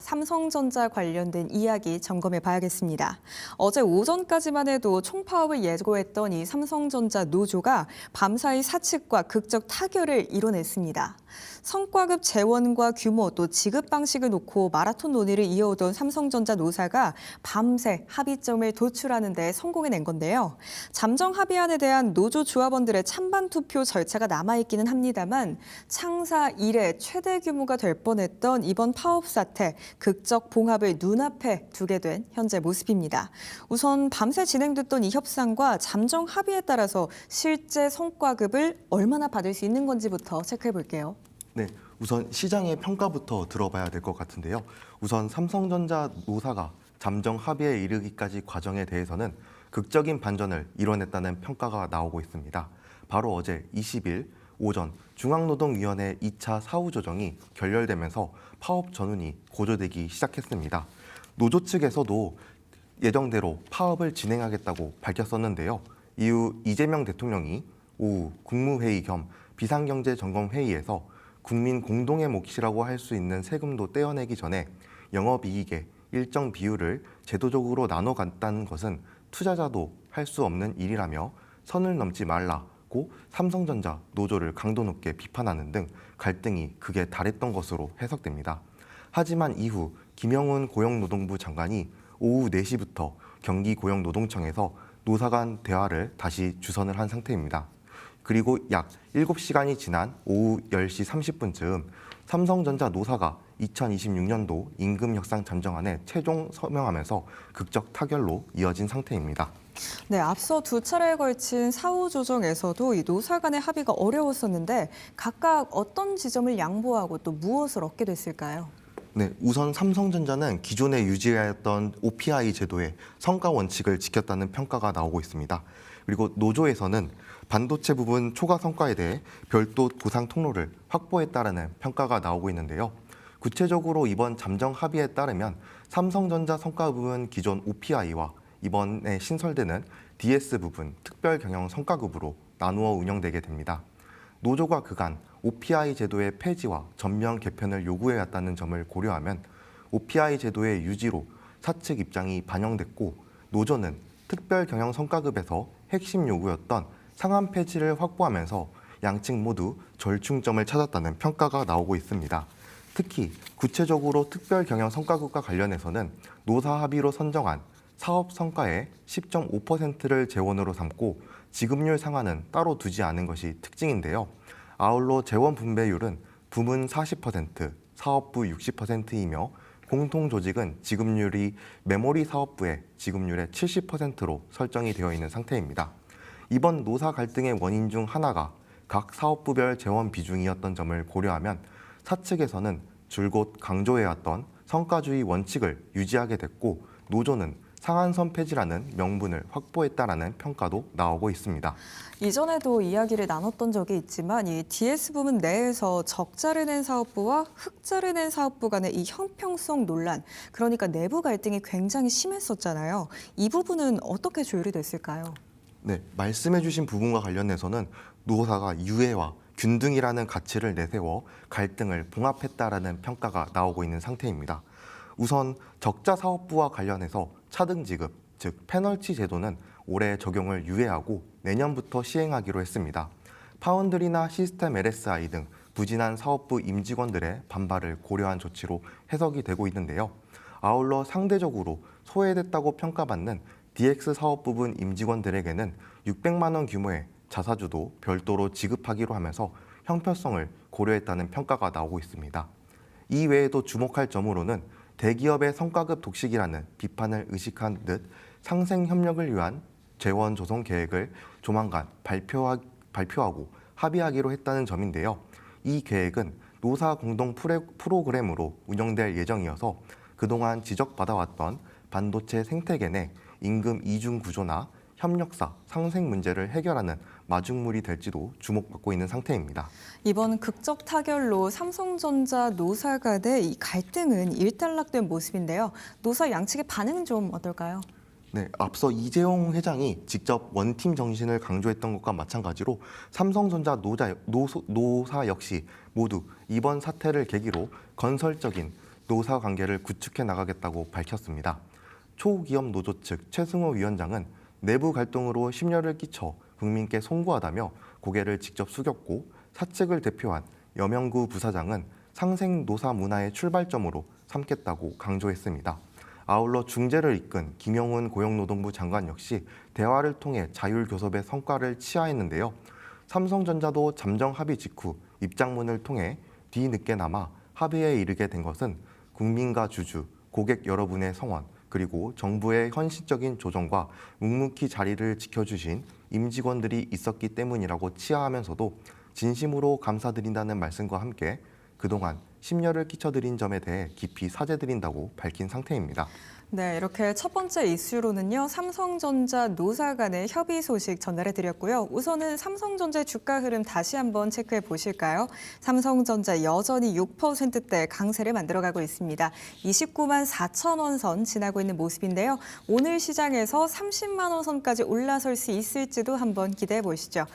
삼성전자 관련된 이야기 점검해 봐야겠습니다. 어제 오전까지만 해도 총파업을 예고했던 이 삼성전자 노조가 밤사이 사측과 극적 타결을 이뤄냈습니다. 성과급 재원과 규모 또 지급 방식을 놓고 마라톤 논의를 이어오던 삼성전자 노사가 밤새 합의점을 도출하는 데 성공해낸 건데요. 잠정 합의안에 대한 노조 조합원들의 찬반 투표 절차가 남아있기는 합니다만 창사 이래 최대 규모가 될 뻔했던 이번 파업 사태, 극적 봉합을 눈앞에 두게 된 현재 모습입니다. 우선 밤새 진행됐던 이 협상과 잠정 합의에 따라서 실제 성과급을 얼마나 받을 수 있는 건지부터 체크해 볼게요. 네, 우선 시장의 평가부터 들어봐야 될 것 같은데요. 우선 삼성전자 노사가 잠정 합의에 이르기까지 과정에 대해서는 극적인 반전을 이뤄냈다는 평가가 나오고 있습니다. 바로 어제 20일 오전 중앙노동위원회 2차 사후조정이 결렬되면서 파업 전운이 고조되기 시작했습니다. 노조 측에서도 예정대로 파업을 진행하겠다고 밝혔었는데요. 이후 이재명 대통령이 오후 국무회의 겸 비상경제점검회의에서 국민 공동의 몫이라고 할 수 있는 세금도 떼어내기 전에 영업이익의 일정 비율을 제도적으로 나눠 갖다는 것은 투자자도 할 수 없는 일이라며 선을 넘지 말라고 삼성전자 노조를 강도 높게 비판하는 등 갈등이 극에 달했던 것으로 해석됩니다. 하지만 이후 김영훈 고용노동부 장관이 오후 4시부터 경기고용노동청에서 노사 간 대화를 다시 주선을 한 상태입니다. 그리고 약 7시간이 지난 오후 10시 30분쯤 삼성전자 노사가 2026년도 임금 협상 잠정안에 최종 서명하면서 극적 타결로 이어진 상태입니다. 네, 앞서 두 차례에 걸친 사후 조정에서도 이 노사 간의 합의가 어려웠었는데 각각 어떤 지점을 양보하고 또 무엇을 얻게 됐을까요? 네, 우선 삼성전자는 기존에 유지하였던 OPI 제도의 성과 원칙을 지켰다는 평가가 나오고 있습니다. 그리고 노조에서는 반도체 부분 초과 성과에 대해 별도 보상 통로를 확보했다라는 평가가 나오고 있는데요. 구체적으로 이번 잠정 합의에 따르면 삼성전자 성과 부분 기존 OPI와 이번에 신설되는 DS 부분 특별 경영 성과급으로 나누어 운영되게 됩니다. 노조가 그간 OPI 제도의 폐지와 전면 개편을 요구해왔다는 점을 고려하면 OPI 제도의 유지로 사측 입장이 반영됐고 노조는 특별 경영 성과급에서 핵심 요구였던 상한 폐지를 확보하면서 양측 모두 절충점을 찾았다는 평가가 나오고 있습니다. 특히 구체적으로 특별 경영 성과급과 관련해서는 노사 합의로 선정한 사업 성과의 10.5%를 재원으로 삼고 지급률 상한은 따로 두지 않은 것이 특징인데요. 아울러 재원 분배율은 부문 40%, 사업부 60%이며 공통 조직은 지급률이 메모리 사업부의 지급률의 70%로 설정이 되어 있는 상태입니다. 이번 노사 갈등의 원인 중 하나가 각 사업부별 재원 비중이었던 점을 고려하면 사측에서는 줄곧 강조해왔던 성과주의 원칙을 유지하게 됐고 노조는 상한선 폐지라는 명분을 확보했다라는 평가도 나오고 있습니다. 이전에도 이야기를 나눴던 적이 있지만 이 DS 부문 내에서 적자를 낸 사업부와 흑자를 낸 사업부 간의 이 형평성 논란, 그러니까 내부 갈등이 굉장히 심했었잖아요. 이 부분은 어떻게 조율이 됐을까요? 네, 말씀해 주신 부분과 관련해서는 노사가 유해와 균등이라는 가치를 내세워 갈등을 봉합했다라는 평가가 나오고 있는 상태입니다. 우선 적자 사업부와 관련해서 차등 지급, 즉 페널티 제도는 올해 적용을 유예하고 내년부터 시행하기로 했습니다. 파운드리나 시스템 LSI 등 부진한 사업부 임직원들의 반발을 고려한 조치로 해석이 되고 있는데요. 아울러 상대적으로 소외됐다고 평가받는 DX 사업 부분 임직원들에게는 600만 원 규모의 자사주도 별도로 지급하기로 하면서 형평성을 고려했다는 평가가 나오고 있습니다. 이 외에도 주목할 점으로는 대기업의 성과급 독식이라는 비판을 의식한 듯 상생 협력을 위한 재원 조성 계획을 조만간 발표하고 합의하기로 했다는 점인데요. 이 계획은 노사 공동 프로그램으로 운영될 예정이어서 그동안 지적받아왔던 반도체 생태계 내 임금 이중 구조나 협력사, 상생 문제를 해결하는 마중물이 될지도 주목받고 있는 상태입니다. 이번 극적 타결로 삼성전자 노사 간의 이 갈등은 일단락된 모습인데요. 노사 양측의 반응은 좀 어떨까요? 네, 앞서 이재용 회장이 직접 원팀 정신을 강조했던 것과 마찬가지로 삼성전자 노사 역시 모두 이번 사태를 계기로 건설적인 노사 관계를 구축해 나가겠다고 밝혔습니다. 초기업 노조 측 최승호 위원장은 내부 갈등으로 심려를 끼쳐 국민께 송구하다며 고개를 직접 숙였고, 사측을 대표한 여명구 부사장은 상생 노사 문화의 출발점으로 삼겠다고 강조했습니다. 아울러 중재를 이끈 김영훈 고용노동부 장관 역시 대화를 통해 자율교섭의 성과를 치하했는데요. 삼성전자도 잠정 합의 직후 입장문을 통해 뒤늦게나마 합의에 이르게 된 것은 국민과 주주, 고객 여러분의 성원, 그리고 정부의 헌신적인 조정과 묵묵히 자리를 지켜주신 임직원들이 있었기 때문이라고 치하하면서도 진심으로 감사드린다는 말씀과 함께 그동안 심려를 끼쳐드린 점에 대해 깊이 사죄드린다고 밝힌 상태입니다. 네, 이렇게 첫 번째 이슈로는요, 삼성전자 노사 간의 협의 소식 전달해드렸고요. 우선은 삼성전자의 주가 흐름 다시 한번 체크해 보실까요? 삼성전자 여전히 6%대 강세를 만들어가고 있습니다. 29만 4천 원 선 지나고 있는 모습인데요. 오늘 시장에서 30만 원 선까지 올라설 수 있을지도 한번 기대해 보시죠.